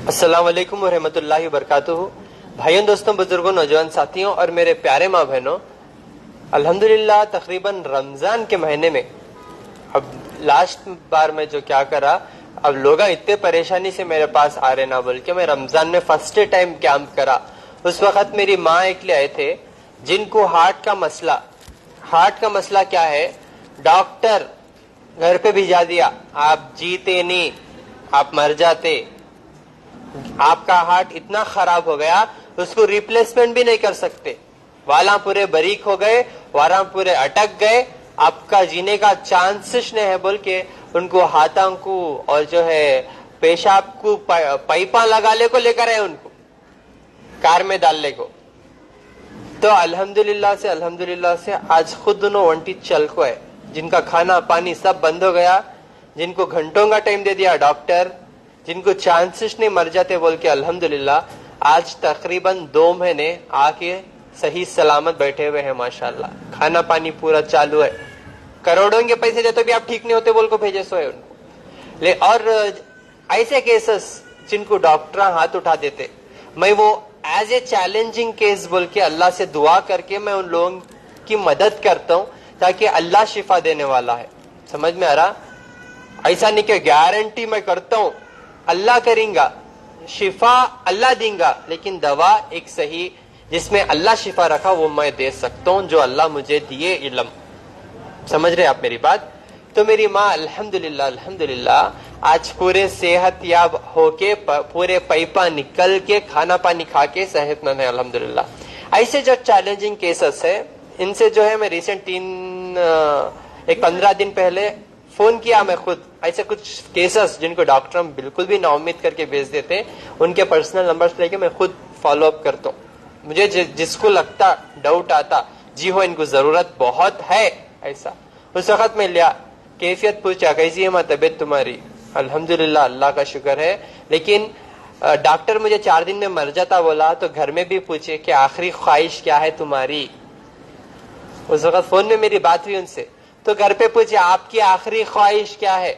अस्सलाम वालेकुम वरहमतुल्लाहि वबरकातुहू। भाइयों, दोस्तों, बुजुर्गों, नौजवान साथियों और मेरे प्यारे माँ बहनों, अल्हम्दुलिल्लाह तकरीबन रमजान के महीने में अब लास्ट बार मैं जो क्या करा, अब लोग इतने परेशानी से मेरे पास आ रहे ना बोल के मैं रमजान में फर्स्ट टाइम कैंप करा। उस वक्त मेरी माँ एक ले आए थे जिनको हार्ट का मसला क्या है, डॉक्टर घर पे भिजा दिया, आप जीते नहीं, आप मर जाते, आपका हार्ट इतना खराब हो गया उसको रिप्लेसमेंट भी नहीं कर सकते, वाला पूरे बरीक हो गए, वाला पूरे अटक गए, आपका जीने का चांसेस नहीं है बोल के उनको हाथों को और जो है पेशाब को पाइपा लगाने को लेकर आए, उनको कार में डालने को। तो अल्हम्दुलिल्लाह से आज खुद दोनों वंटी चल को है, जिनका खाना पानी सब बंद हो गया, जिनको घंटों का टाइम दे दिया डॉक्टर, जिनको चांसेस नहीं मर जाते बोल के अल्हम्दुलिल्लाह आज तकरीबन 2 महीने आके सही सलामत बैठे हुए हैं माशाल्लाह। खाना पानी पूरा चालू है, करोड़ों के पैसे देते भी आप ठीक नहीं होते बोल को भेजे सोए उनको। और ऐसे केसेस जिनको डॉक्टर हाथ उठा देते, मैं वो एज ए चैलेंजिंग केस बोल के अल्लाह से दुआ करके मैं उन लोगों की मदद करता हूँ ताकि अल्लाह शिफा देने वाला है। समझ में आ रहा? ऐसा नहीं कि गारंटी मैं करता हूँ, अल्लाह करेंगा, शिफा अल्लाह देंगा, लेकिन दवा एक सही जिसमें अल्लाह शिफा रखा वो मैं दे सकता हूँ, जो अल्लाह मुझे दिए इल्म। समझ रहे आप मेरी बात? तो मेरी माँ अल्हम्दुलिल्लाह आज पूरे सेहत याब होके पूरे पैपा निकल के खाना पानी खा के सेहतमंद है अल्हम्दुलिल्लाह। ऐसे जो चैलेंजिंग केसेस है इनसे जो है मैं रिसेंट 15 दिन पहले फोन किया, मैं खुद ऐसे कुछ केसेस जिनको डॉक्टर हम बिल्कुल भी नाउम्मीद करके भेज देते, उनके पर्सनल नंबर्स लेके मैं खुद फॉलो अप करता हूँ। मुझे जिसको लगता डाउट आता, जी हो इनको जरूरत बहुत है, ऐसा उस वक्त मैं लिया, कैफियत पूछा कैसी है माँ तबीयत तुम्हारी, अल्हम्दुलिल्लाह अल्लाह का शुक्र है। लेकिन डॉक्टर मुझे 4 दिन में मर जाता बोला, तो घर में भी पूछे कि आखिरी ख्वाहिश क्या है तुम्हारी। उस वक्त फोन में मेरी बात हुई उनसे, तो घर पे पूछे आपकी आखिरी ख्वाहिश क्या है,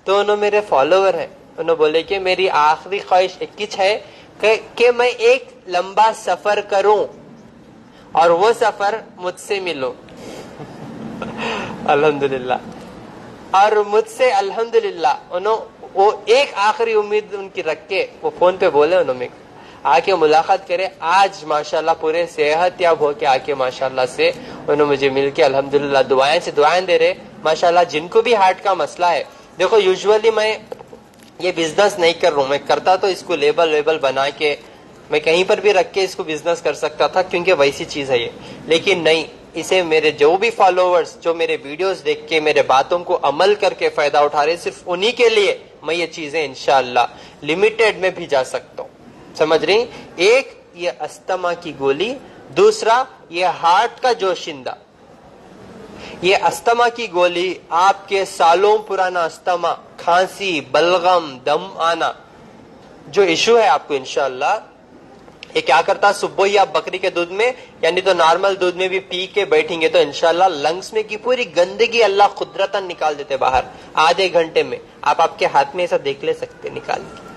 तो उन्होंने मेरे फॉलोवर हैं, उन्होंने बोले कि मेरी आखिरी ख्वाहिश एक ही है कि मैं एक लंबा सफर करूं और वो सफर मुझसे मिलो अल्हम्दुलिल्लाह। और मुझसे अल्हम्दुलिल्लाह उन्होंने वो एक आखिरी उम्मीद उनकी रख के वो फोन पे बोले, उन्होंने आके मुलाकात करे। आज माशाल्लाह पूरे सेहत याब होके आके माशाल्लाह से उन्होंने मुझे मिलके अल्हम्दुलिल्लाह दुआएं दे रहे माशाल्लाह। जिनको भी हार्ट का मसला है, देखो यूजुअली मैं ये बिजनेस नहीं कर रहा हूँ, मैं करता तो इसको लेबल बना के मैं कहीं पर भी रख के इसको बिजनेस कर सकता था, क्योंकि वैसी चीज है ये। लेकिन नहीं, इसे मेरे जो भी फॉलोवर्स जो मेरे वीडियोस देख के मेरे बातों को अमल करके फायदा उठा रहे, सिर्फ उन्हीं के लिए मैं ये चीजें इंशाअल्लाह लिमिटेड में भी जा सकता हूँ। समझ रही? एक ये अस्थमा की गोली, दूसरा ये हार्ट का जोशिंदा। ये अस्थमा की गोली आपके सालों पुराना अस्थमा, खांसी, बलगम, दम आना जो इशू है आपको इंशाअल्लाह, ये क्या करता, सुबह ही आप बकरी के दूध में यानी तो नॉर्मल दूध में भी पी के बैठेंगे तो इंशाअल्लाह लंग्स में की पूरी गंदगी अल्लाह कुदरतन निकाल देते बाहर। आधे घंटे में आप आपके हाथ में ऐसा देख ले सकते निकाल के,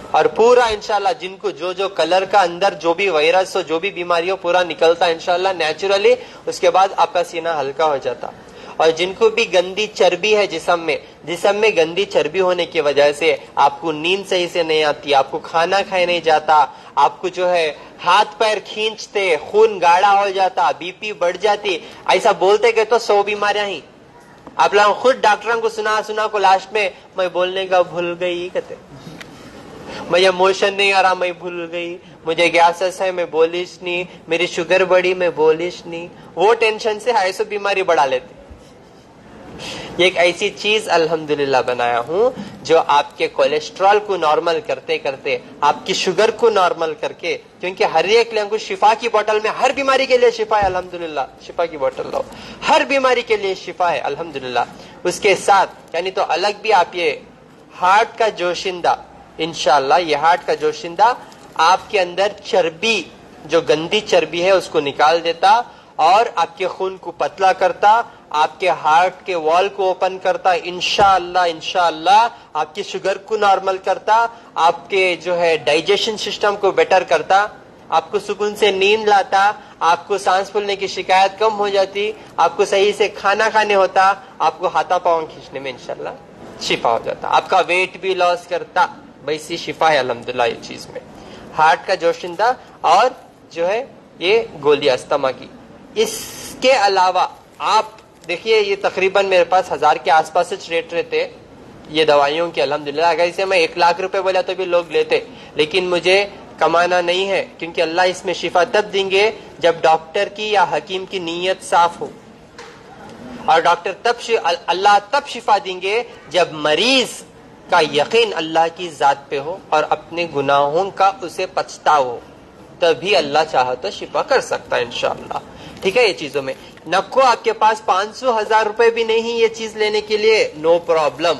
और पूरा इंशाल्लाह जिनको जो कलर का अंदर जो भी वायरस हो, जो भी बीमारी हो, पूरा निकलता इंशाल्लाह नेचुरली। उसके बाद आपका सीना हल्का हो जाता। और जिनको भी गंदी चर्बी है जिस्म में गंदी चर्बी होने की वजह से आपको नींद सही से नहीं आती, आपको खाना खाए नहीं जाता, आपको जो है हाथ पैर खींचते, खून गाढ़ा हो जाता, बीपी बढ़ जाती, ऐसा बोलते गए तो 100 बीमारियां ही आप लोग खुद डॉक्टरों को सुना को लास्ट में मैं बोलने का भूल गई कहते, मुझे मोशन नहीं आ रहा मैं भूल गई, मुझे गैसेस है मैं बोलिश नहीं, मेरी शुगर बढ़ी मैं बोलिश नहीं। वो टेंशन से 250 बीमारी बढ़ा लेते। एक ऐसी चीज अल्हम्दुलिल्लाह बनाया हूँ जो आपके कोलेस्ट्रॉल को नॉर्मल करते करते आपकी शुगर को नॉर्मल करके, क्योंकि हर एक लोगों शिफा की बोतल में हर बीमारी के लिए शिफा है अल्हम्दुलिल्लाह। शिफा की बोतल लो, हर बीमारी के लिए शिफा है अल्हम्दुलिल्लाह। उसके साथ यानी तो अलग भी आप ये हार्ट का जोशिंदा, इंशाअल्लाह ये हार्ट का जोशिंदा आपके अंदर चर्बी, जो गंदी चर्बी है उसको निकाल देता और आपके खून को पतला करता, آپ کے ہارٹ کے وال کو اوپن کرتا, انشاءاللہ آپ کی شوگر کو نارمل کرتا, آپ کے جو ہے ڈائجیشن سسٹم کو بیٹر کرتا, آپ کو سکون سے نیند لاتا, آپ کو سانس پھولنے کی شکایت کم ہو جاتی, آپ کو صحیح سے کھانا کھانے ہوتا, آپ کو ہاتھا پاؤں کھینچنے میں انشاءاللہ شفا ہو جاتا, آپ کا ویٹ بھی لاس کرتا. ویسی شفا ہے الحمدللہ یہ چیز میں. ہارٹ کا جوشندہ اور جو ہے یہ گولی استما کی. اس کے علاوہ آپ دیکھیے یہ تقریباً میرے پاس 1000 کے آس پاس ریٹ رہتے یہ دوائیوں کے الحمدللہ. اگر اسے میں 1 لاکھ روپے بولا تو بھی لوگ لیتے, لیکن مجھے کمانا نہیں ہے, کیونکہ اللہ اس میں شفا تب دیں گے جب ڈاکٹر کی یا حکیم کی نیت صاف ہو, اور اللہ تب شفا دیں گے جب مریض کا یقین اللہ کی ذات پہ ہو اور اپنے گناہوں کا اسے پچھتاوا ہو, تبھی اللہ چاہا تو شفا کر سکتا ہے انشاءاللہ. ٹھیک ہے, یہ چیزوں میں نکو آپ کے پاس 500,000 روپے بھی نہیں یہ چیز لینے کے لیے, نو پرابلم,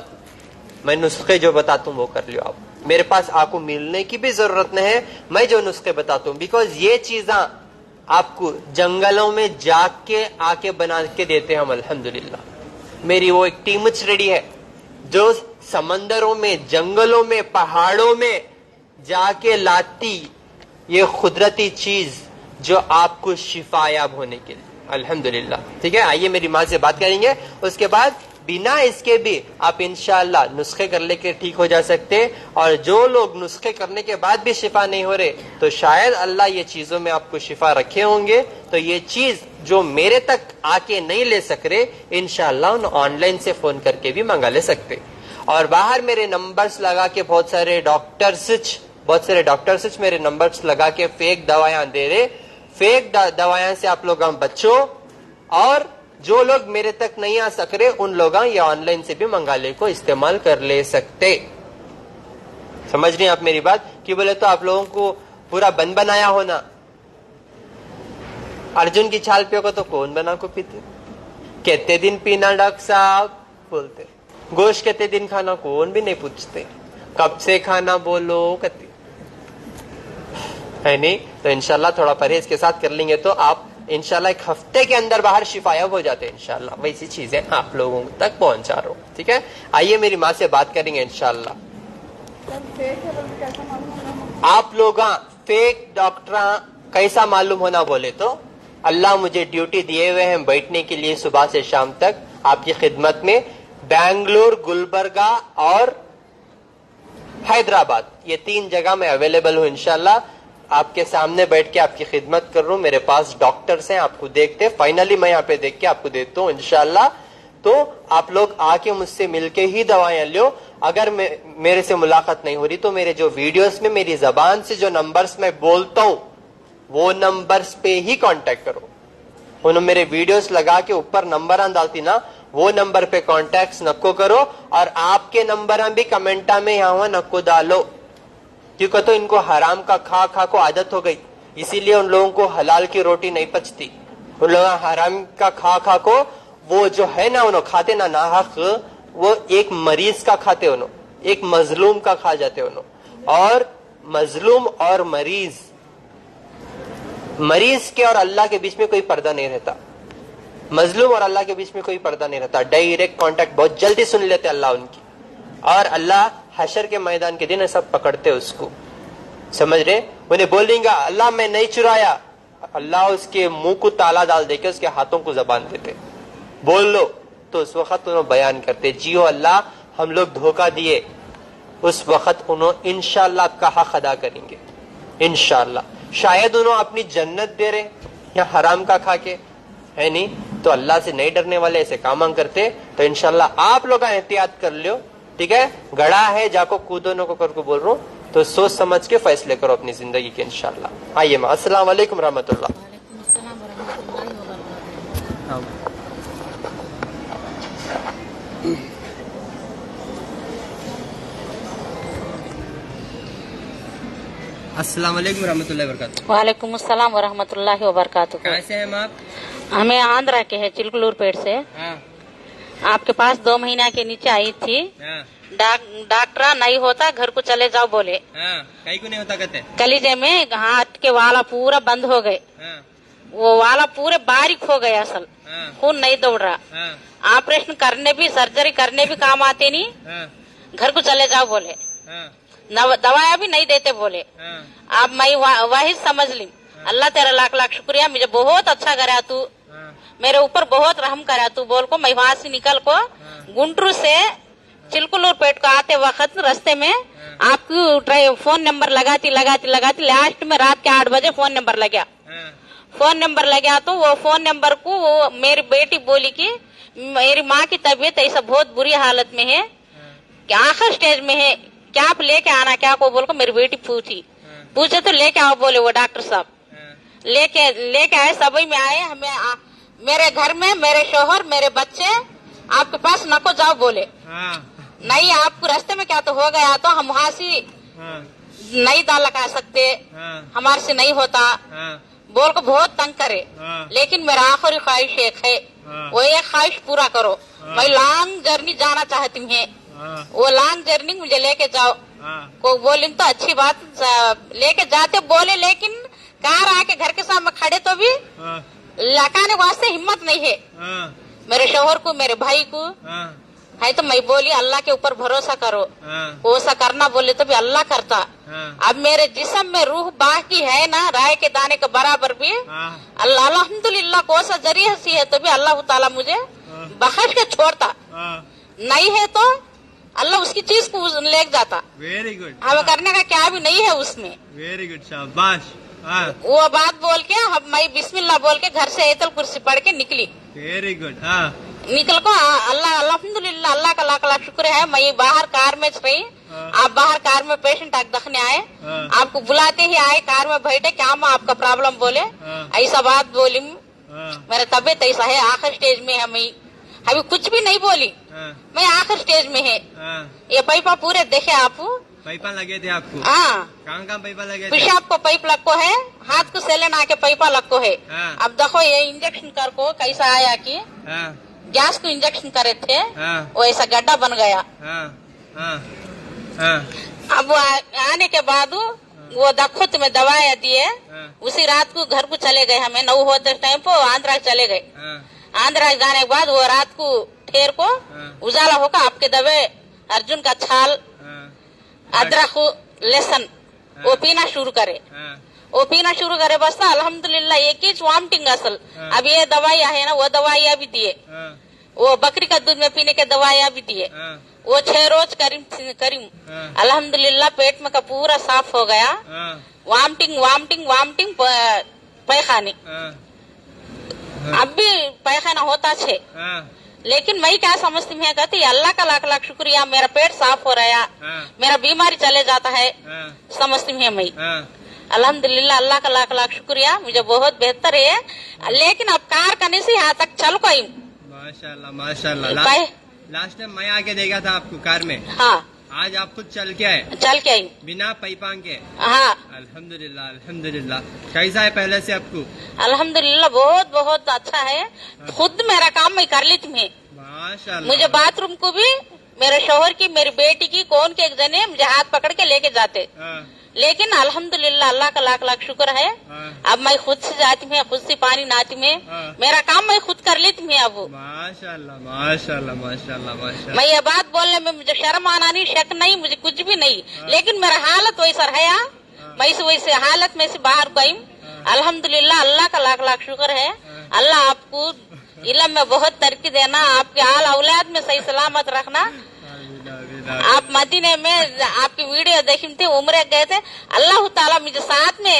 میں نسخے جو بتاتا ہوں وہ کر لیو آپ. میرے پاس آپ کو ملنے کی بھی ضرورت نہیں ہے, میں جو نسخے بتاتا ہوں, بیکاز یہ چیزاں آپ کو جنگلوں میں جا کے آ کے بنا کے دیتے ہم الحمدللہ. میری وہ ایک ٹیم ریڈی ہے جو سمندروں میں, جنگلوں میں, پہاڑوں میں جا کے لاتی یہ قدرتی چیز جو آپ کو شفا یاب ہونے کے لیے الحمدللہ. ٹھیک ہے, آئیے میری ماں سے بات کریں گے, اس کے بعد بنا اس کے بھی آپ انشاءاللہ نسخے کر لے کے ٹھیک ہو جا سکتے. اور جو لوگ نسخے کرنے کے بعد بھی شفا نہیں ہو رہے تو شاید اللہ یہ چیزوں میں آپ کو شفا رکھے ہوں گے, تو یہ چیز جو میرے تک آ کے نہیں لے سک رہے انشاءاللہ ان آن لائن سے فون کر کے بھی منگا لے سکتے. اور باہر میرے نمبرز لگا کے بہت سارے ڈاکٹرز میرے نمبرز لگا کے فیک دوائیاں دے رہے. فیک دوائیاں سے آپ لوگ بچو, اور جو لوگ میرے تک نہیں آ سک رہے ان لوگ یہ آن لائن سے بھی منگا لے کو استعمال کر لے سکتے. سمجھ رہے ہیں آپ میری بات؟ کہ بولے تو آپ لوگوں کو پورا بند بنایا ہونا, ارجن کی چھال پیو کو تو کون بنا کو پیتے, کہتے دن پینا ڈاکٹر صاحب بولتے, گوشت کہتے دن کھانا کون بھی نہیں پوچھتے, کب سے کھانا بولو کہتے ہے نہیں. تو انشاءاللہ تھوڑا پرہیز کے ساتھ کر لیں گے تو آپ انشاءاللہ 1 ہفتے کے اندر باہر شفایاب ہو جاتے ہیں انشاءاللہ. ویسی چیزیں آپ لوگوں تک پہنچا رہا ہوں. ٹھیک ہے, آئیے میری ماں سے بات کریں گے انشاءاللہ. آپ لوگ فیک ڈاکٹر کیسا معلوم ہونا بولے تو اللہ مجھے ڈیوٹی دیے ہوئے ہیں بیٹھنے کے لیے صبح سے شام تک آپ کی خدمت میں. بنگلور, گلبرگہ اور حیدرآباد, یہ 3 جگہ میں اویلیبل ہوں انشاءاللہ. آپ کے سامنے بیٹھ کے آپ کی خدمت کر رہا ہوں. میرے پاس ڈاکٹرز ہیں, آپ کو دیکھتے فائنلی میں یہاں پہ دیکھ کے آپ کو دیتا ہوں انشاءاللہ. تو آپ لوگ آ کے مجھ سے مل کے ہی دوائیاں لو. اگر میرے سے ملاقات نہیں ہو رہی تو میرے جو ویڈیوز میں میری زبان سے جو نمبرز میں بولتا ہوں وہ نمبرز پہ ہی کانٹیکٹ کرو. انہوں میرے ویڈیوز لگا کے اوپر نمبر ڈالتی نا, وہ نمبر پہ کانٹیکٹ نکو کرو, اور آپ کے نمبر بھی کمنٹا میں یہاں نکو ڈالو, کیونکہ تو ان کو حرام کا کھا کو عادت ہو گئی, اسی لیے ان لوگوں کو حلال کی روٹی نہیں پچتی. ان لوگوں حرام کا کھا کو وہ جو ہے نا انہوں کھاتے نا ناحق, وہ ایک مریض کا کھاتے انہوں, ایک مظلوم کا کھا جاتے انہوں. اور مظلوم اور مریض کے اور اللہ کے بیچ میں کوئی پردہ نہیں رہتا. مظلوم اور اللہ کے بیچ میں کوئی پردہ نہیں رہتا. ڈائریکٹ کانٹیکٹ بہت جلدی سن لیتے اللہ ان کی, اور اللہ حشر کے میدان کے دن سب پکڑتے اس کو. سمجھ رہے, انہیں بولیں گا اللہ میں نہیں چرایا, اللہ اس کے منہ کو تالا ڈال دے کے اس کے ہاتھوں کو زبان دیتے, بول لو. تو اس وقت انہوں بیان کرتے جیو اللہ ہم لوگ دھوکہ دیے, اس وقت انہوں انشاءاللہ آپ کا حق ادا کریں گے انشاءاللہ. شاید انہوں اپنی جنت دے رہے یا حرام کا کھا کے, ہے نہیں تو اللہ سے نہیں ڈرنے والے ایسے کام کرتے. تو انشاءاللہ آپ لوگ احتیاط کر لو. ٹھیک ہے, گڑا ہے جا کو کودو نو کو کر کو بول رہا ہوں, تو سوچ سمجھ کے فیصلے کرو اپنی زندگی کے انشاءاللہ. آئیے ماں, السلام علیکم رحمۃ اللہ. السلام علیکم ورحمۃ اللہ وبرکاتہ. وعلیکم السلام ورحمۃ اللہ وبرکاتہ. کیسے ہیں آپ؟ ہمیں آندھرا کے ہے, چلکلور پیٹ سے. آپ کے پاس 2 مہینہ کے نیچے آئی تھی. ڈاکٹر نہیں ہوتا گھر کو چلے جاؤ بولے. کہیں کو نہیں ہوتا کہتے, کلیجے میں ہاتھ کے والا پورا بند ہو گئے. वो वाला पूरे बारीक हो गया असल, खून नहीं दौड़ रहा। ऑपरेशन करने भी, सर्जरी करने भी काम आते नहीं, घर को चले जाओ बोले, दवाया भी नहीं देते बोले। अब मैं वही समझ ली, अल्लाह तेरा लाख लाख शुक्रिया, मुझे बहुत अच्छा करा तू, मेरे ऊपर बहुत रहम करा तू बोल को। मैं वहां से निकल को गुंटूर से चिलकुलूर पेट को आते वक्त रास्ते में आपकी फोन नंबर लगाती लास्ट में रात के 8 बजे फोन नंबर लगा। फोन नंबर लगा तो वो फोन नंबर को वो मेरी बेटी बोली कि मेरी माँ की तबीयत ऐसा बहुत बुरी हालत में है, आखिर स्टेज में है, क्या आप लेके आना क्या को बोल को मेरी बेटी पूछे तो लेके आओ बोले वो डॉक्टर साहब। लेके आए, सभी में आए, हमें मेरे घर में मेरे शोहर मेरे बच्चे आपके पास न को जाओ बोले। नहीं आपको रास्ते में क्या तो हो गया तो हम वहाँ से नहीं दाल लगा सकते, हमारे से नहीं होता बोल को बहुत तंग करे। लेकिन मेरा आखिरी ख्वाहिश एक है, वो एक ख्वाहिश पूरा करो। मैं लॉन्ग जर्नी जाना चाहती हूँ, वो लॉन्ग जर्नी मुझे लेके जाओ। को बोली तो अच्छी बात, लेके जाते बोले, लेकिन कार आके घर के सामने खड़े तो भी लगाने वास्ते हिम्मत नहीं है मेरे शोहर को, मेरे भाई को है। तो मैं बोली अल्लाह के ऊपर भरोसा करो, वो सा करना बोले तो भी अल्लाह करता। अब मेरे जिस्म में रूह बाकी है ना, राय के दाने के बराबर भी अल्लाह अल्हम्दुलिल्लाह को सा जरिया सी है तो भी अल्लाह ताला मुझे बख्श के छोड़ता, नहीं है तो अल्लाह उसकी चीज को ले जाता। वेरी गुड, हमें करने का क्या भी नहीं है उसमें। वेरी गुड, शाबाश। वो बात बोल के मैं बिस्मिल्लाह बोल के घर से आयतल कुर्सी पढ़ के निकली। Very good. निकल को अल्लाह अल्हम्दुलिल्लाह अल्लाह का लाख लाख शुक्र है। मैं बाहर कार में रही, आप बाहर कार में पेशेंट देखने आए, आपको बुलाते ही आए, कार में बैठे, क्या माँ आपका प्रॉब्लम बोले, ऐसा बात बोली, मेरा तबीयत ऐसा है, आखिर स्टेज में है, मैं अभी कुछ भी नहीं बोली, मैं आखिर स्टेज में है। ये पाइपा पूरे देखे आप, पाइपा लगे थे आपको? हाँ, कहाँ पाइपा लगे थे? पेशाब को पाइप लगो है, हाथ को सेलन आके पाइपा लगो है। अब देखो ये इंजेक्शन कर को कैसा आया कि गैस को इंजेक्शन करे थे, वो ऐसा गड्ढा बन गया। अब वो आने के बाद वो देखो तुम्हें दवाई दिए, उसी रात को घर को चले गए, हमें 9 होते टाइम पे आंध्रा चले गए। आंध्रा जाने के बाद वो रात को ठेर को उजाला होगा आपके दवे अर्जुन का छाल, अदरक, लहसुन वो पीना शुरू करे, वो पीना शुरू करे। बस अल्हम्दुलिल्लाह एक ही वॉमिटिंग असल। अब ये दवाइयाँ है ना, वो दवाइयाँ भी दिए, वो बकरी का दूध में पीने के दवाइयाँ भी दिए, वो 6 रोज करीम अल्हम्दुलिल्लाह पेट में का पूरा साफ हो गया। वॉमिटिंग पैखाने, अब भी पैखाना होता छे। लेकिन मैं क्या समझती हूँ, कहती अल्लाह का लाख लाख शुक्रिया, मेरा पेट साफ हो रहा, मेरा बीमारी चले जाता है, समझती हूँ मैं। अल्हम्दुलिल्लाह अल्लाह का लाख लाख शुक्रिया, मुझे बहुत बेहतर है। लेकिन अब कार करने से यहाँ तक चल कोई। माशाल्लाह माशाल्लाह। लास्ट टाइम मैं आके देखा था आपको कार में। हाँ, आज आप खुद चल के आए? चल के आई बिना पाइपा के। हाँ, अल्हम्दुलिल्लाह अल्हम्दुलिल्लाह। कैसा है पहले से आपको? अल्हम्दुलिल्लाह बहुत बहुत अच्छा है। खुद मेरा काम मैं कर लेती हूँ माशाल्लाह। मुझे बाथरूम को भी मेरे शोहर की, मेरी बेटी की, कौन के एक जने मुझे हाथ पकड़ के लेके जाते। लेकिन अल्हम्दुलिल्लाह अल्लाह का लाख लाख शुक्र है, अब मैं खुद से जाती हूँ, खुद से पानी नहाती हूँ, मेरा काम मैं खुद कर लेती हूँ। अब माशाल्लाह माशाल्लाह माशाल्लाह माशाल्लाह। मैं ये बात बोलने में मुझे शर्म आना नहीं, शक नहीं, मुझे कुछ भी नहीं। लेकिन मेरा हालत वैसा है, मैं वैसे हालत में से बाहर गई। अल्हम्दुलिल्लाह अल्लाह का लाख लाख शुक्र है। अल्लाह आपको इल्म में बहुत तरक्की देना, आपके आल औलाद में सही सलामत रखना। आप मदीने में आपकी वीडियो देखी थी, उम्रे गए थे, अल्लाह ताला मुझे साथ में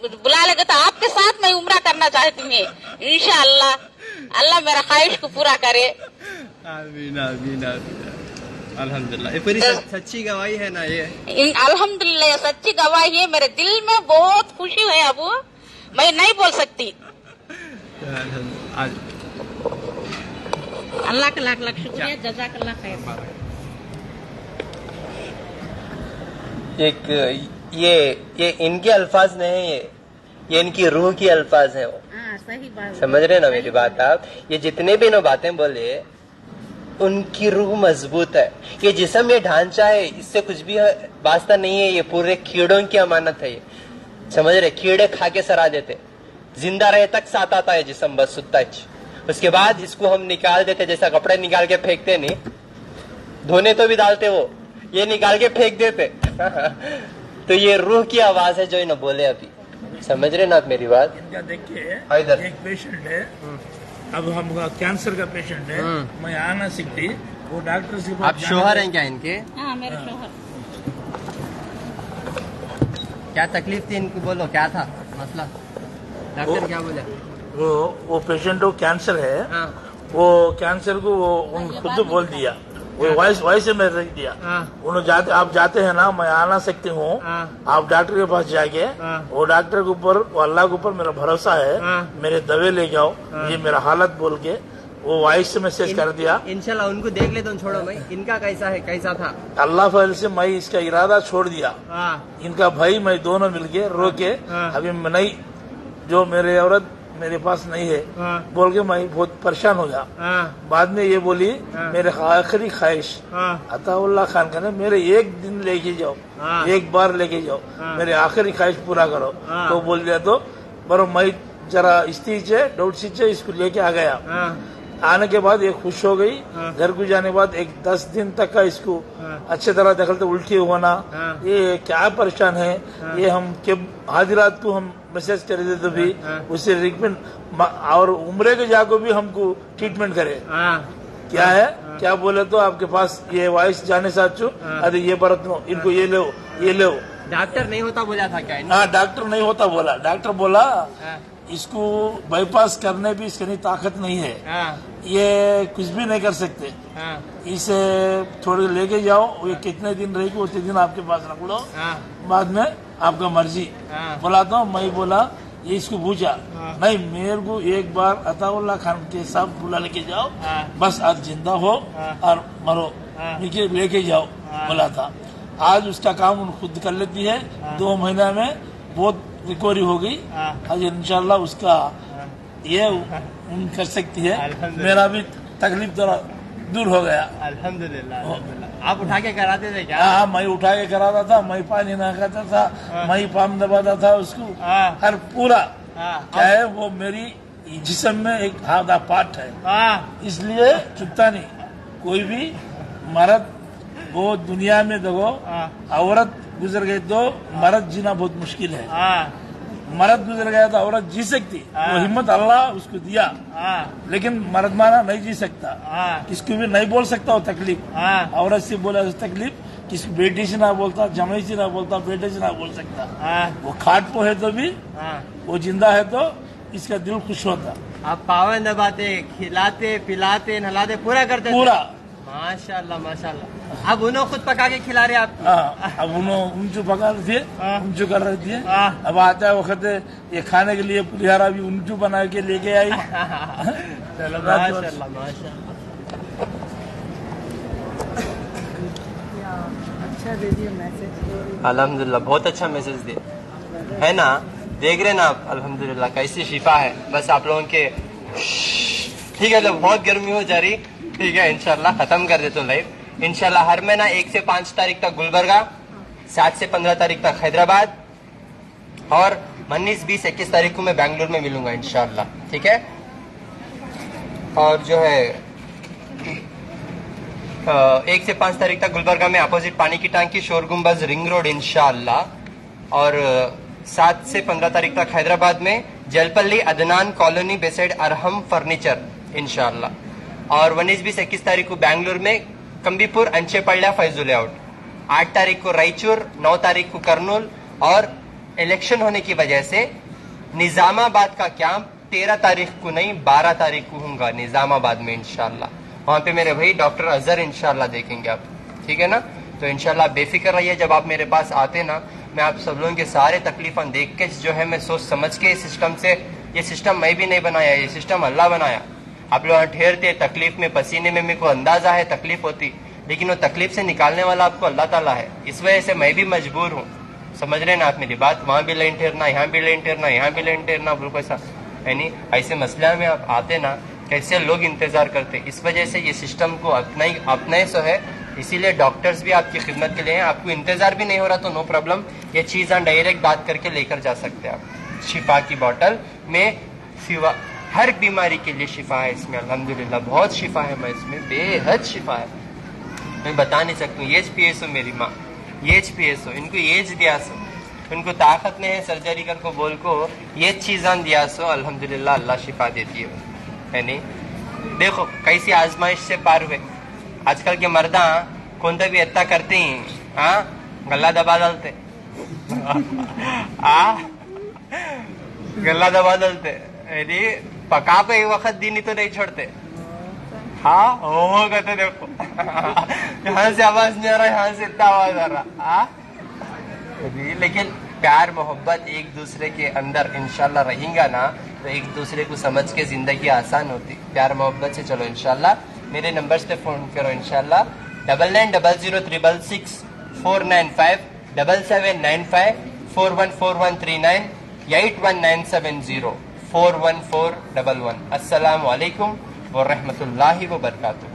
बुला लेगा तो आपके साथ मैं उम्रा करना चाहती हूँ इंशाअल्लाह। अल्लाह मेरा ख्वाहिश को पूरा करे। आमीन आमीन आमीन। अल्हम्दुलिल्लाह, ये पूरी सच्ची गवाही है ना ये? अल्हम्दुलिल्लाह सच्ची गवाही है। मेरे दिल में बहुत खुशी है, अब मैं नहीं बोल सकती। अल्लाह का लाख लाख शुक्रिया, जज़ाकल्लाह खैर। एक ये इनके अल्फाज नहीं है, ये इनकी रूह की अल्फाज है। वो सही बात, समझ रहे ना मेरी बात आप? ये जितने भी ना बातें बोले, उनकी रूह मजबूत है। ये जिस्म, ये ढांचा है, इससे कुछ भी वास्ता नहीं है। ये पूरे कीड़ों की अमानत है। ये समझ रहे, कीड़े खा के सरा देते, जिंदा रहे तक साथ आता है जिसम बस सुत्ताच। उसके बाद इसको हम निकाल देते, जैसा कपड़े निकाल के फेंकते नहीं, धोने तो भी डालते वो, ये निकाल के फेंक देते। तो ये रूह की आवाज है जो इन्हें बोले अभी, समझ रहे ना आप मेरी बात? इनका देखिए, इधर एक पेशेंट है, अब हम कैंसर का पेशेंट है, मैं आ ना सकती, वो डॉक्टर से आप शोहर हैं क्या इनके? हाँ मेरे शोहर। क्या तकलीफ थी इनको, बोलो क्या था मसला? डॉक्टर क्या बोले? वो पेशेंट को कैंसर है, हाँ। वो कैंसर को वो खुद बोल दिया, वो वॉइस में रख दिया। उन्होंने आप जाते हैं ना, मैं आ ना सकती हूँ, आप डॉक्टर के पास जाके, वो डॉक्टर के ऊपर, वो अल्लाह के ऊपर मेरा भरोसा है, मेरे दवे ले जाओ, ये मेरा हालत बोल के वो वॉइस से मैसेज कर दिया। इंशाल्लाह उनको देख ले, तुम छोड़ो भाई, इनका कैसा है, कैसा था? अल्लाह फजल से मैं इसका इरादा छोड़ दिया, इनका भाई मैं दोनों मिलके रोके, अभी मैं नहीं, जो मेरे औरत मेरे पास नहीं है बोल के मैं बहुत परेशान हो गया। बाद में ये बोली मेरे आखिरी ख्वाहिश अताउल्लाह खान का ना, मेरे एक दिन लेके जाओ, एक बार लेके जाओ, मेरे आखिरी ख्वाहिश पूरा करो। तो बोल दिया, तो बरो मैं जरा स्टीच है, डाउट स्टीच है, इसको लेके आ गया। आने के बाद ये खुश हो गई, घर को जाने के बाद एक 10 दिन तक का इसको अच्छे तरह दखलते, उल्टी होना, ये क्या परेशान है, ये हम के आधी रात को हम मैसेज कर देते तो भी उससे रिकमेंड, और उम्रे के जाको भी हमको ट्रीटमेंट करे। क्या है, क्या बोले तो आपके पास ये वॉइस जाने साथ अरे ये बरत लो, इनको ये लो, ये लो। डॉक्टर नहीं होता बोला था क्या? हाँ, डॉक्टर नहीं होता बोला, डॉक्टर बोला इसको बाईपास करने भी इसकी ताकत नहीं है, ये कुछ भी नहीं कर सकते, इसे थोड़े लेके जाओ, ये कितने दिन रहेगी उतने दिन आपके पास रख लो, बाद में आपका मर्जी। बोला तो मैं बोला, ये इसको पूछा, नहीं मेरे को एक बार अताउल्लाह खान के साथ बुला लेके जाओ, बस आज जिंदा हो और मरो, लेके जाओ बोला था। आज उसका काम उन खुद कर लेती है, 2 महीना में बहुत रिकवरी हो गई, आज इंशाल्लाह उसका ये कर सकती है, मेरा भी तकलीफ थोड़ा दूर हो गया। अल्हम्दुलिल्लाह। आप उठा के कराते थे क्या? हाँ, मैं उठा के कराता था, मैं पानी नहाता था, मैं पाम दबाता था उसको, हर पूरा क्या है, वो मेरी जिस्म में एक आधा पार्ट है, इसलिए चुपता नहीं। कोई भी मर्द वो दुनिया में देखो, औरत गुजर गई तो मर्द जीना बहुत मुश्किल है, मर्द गुजर गया तो औरत जी सकती, वो हिम्मत अल्लाह उसको दिया, लेकिन मर्द माना नहीं जी सकता, किसको भी नहीं बोल सकता वो तकलीफ, औरत से बोला तकलीफ, किसी बेटी से ना बोलता, जमाई से ना बोलता, बेटे से ना बोल सकता, वो खाट पे है तो भी, वो जिंदा है तो इसका दिल खुश होता। आप पावन दबाते, खिलाते, पिलाते, नहलाते, पूरा करते? पूरा। माशाल्लाह माशाल्लाह। अब उन्होंने खुद पका के खिला रहे आप? अब उनको पका रहे थे, उनको कर रहे थे, अब आता है वक्त ये खाने के लिए पुलिहारा भी उनको बना के लेके आई। चलो माशाल्लाह माशाल्लाह। अच्छा दे दिए मैसेज, अल्हम्दुलिल्लाह, बहुत अच्छा मैसेज दिया है ना, देख रहे ना आप, अल्हम्दुलिल्लाह कैसी शिफा है। बस आप लोगों के ठीक है, तो बहुत गर्मी हो जा रही, ठीक है, इंशाल्लाह खत्म कर देता हूँ लाइव। इंशाल्लाह हर महीना 1 से 5 तारीख तक गुलबर्गा, 7 से 15 तारीख तक हैदराबाद, और 19, 20, 21 तारीख को मैं बैंगलोर में मिलूंगा इंशाल्लाह, ठीक है। और जो है 1 से 5 तारीख तक गुलबर्गा में अपोजिट पानी की टांकी, शोर गुंबज, रिंग रोड इंशाल्लाह, और 7 से 15 तारीख तक हैदराबाद में Jalpally Adnan colony beside Arham furniture इंशाल्लाह, और 19, 20, 21 तारीख को बैंगलोर में कंबीपुर, अंचेपल्ला, फैजुल लेआउट, 8 तारीख को रायचूर, 9 तारीख को करनूल, और इलेक्शन होने की वजह से निजामाबाद का कैंप 13 तारीख को नहीं 12 तारीख को होगा निजामाबाद में इंशाल्लाह। वहां पे मेरे भाई डॉक्टर अजहर इंशाल्लाह देखेंगे आप, ठीक है ना। तो इंशाल्लाह बेफिक्र रहिए, जब आप मेरे पास आते ना, मैं आप सब लोगों के सारे तकलीफन देख के जो है, मैं सोच समझ के सिस्टम से, ये सिस्टम मैं भी नहीं बनाया, ये सिस्टम अल्लाह बनाया। आप लोग ठहरते तकलीफ में, पसीने में, मेरे को अंदाजा है तकलीफ होती, लेकिन वो तकलीफ से निकालने वाला आपको अल्लाह ताला है, इस वजह से मैं भी मजबूर हूँ, समझ रहे ना आप मेरी बात। वहां भी लाइन ठहरना, यहाँ भी लाइन ठहरना, यहाँ भी लाइन ठहरना, बिल्कुल ऐसा यानी ऐसे मसला में आप आते ना, कैसे लोग इंतजार करते, इस वजह से ये सिस्टम को अपने सो है, इसीलिए डॉक्टर्स भी आपकी खिदमत के लिए हैं। आपको इंतजार भी नहीं हो रहा तो नो प्रॉब्लम, ये चीज़ डायरेक्ट बात करके लेकर जा सकते हैं आप। شفا کی بوٹل میں سوا ہر بیماری کے لیے شفا ہے اس میں الحمدللہ بہت شفا ہے میں اس میں بے حد شفا ہے میں بتا نہیں سکتا ہوں ایج پی ایس ہو میری ماں ایج پی ایس ہو ان کو ایج دیا سو ان کو طاقت نہیں ہے سرجری کر کو بول کو یہ چیزاں دیا سو الحمدللہ اللہ شفا دیتی ہے نہیں دیکھو کیسی آزمائش سے پار ہوئے آج کل کے مرداں کونتا بھی اتنا کرتے ہی ہاں گلا دبا ڈالتے گلا دبا ڈالتے یعنی پکا پہ ایک وقت دینی تو نہیں چھوڑتے ہاں ہو کہتے دیکھو یہاں سے آواز نہیں آ رہا یہاں سے اتنا آواز آ رہا لیکن پیار محبت ایک دوسرے کے اندر انشاءاللہ رہیں گا نا تو ایک دوسرے کو سمجھ کے زندگی آسان ہوتی پیار محبت سے چلو انشاءاللہ میرے نمبرز پہ فون کرو انشاءاللہ 990036495795 7795414139 8197041411 السلام علیکم ورحمۃ اللہ وبرکاتہ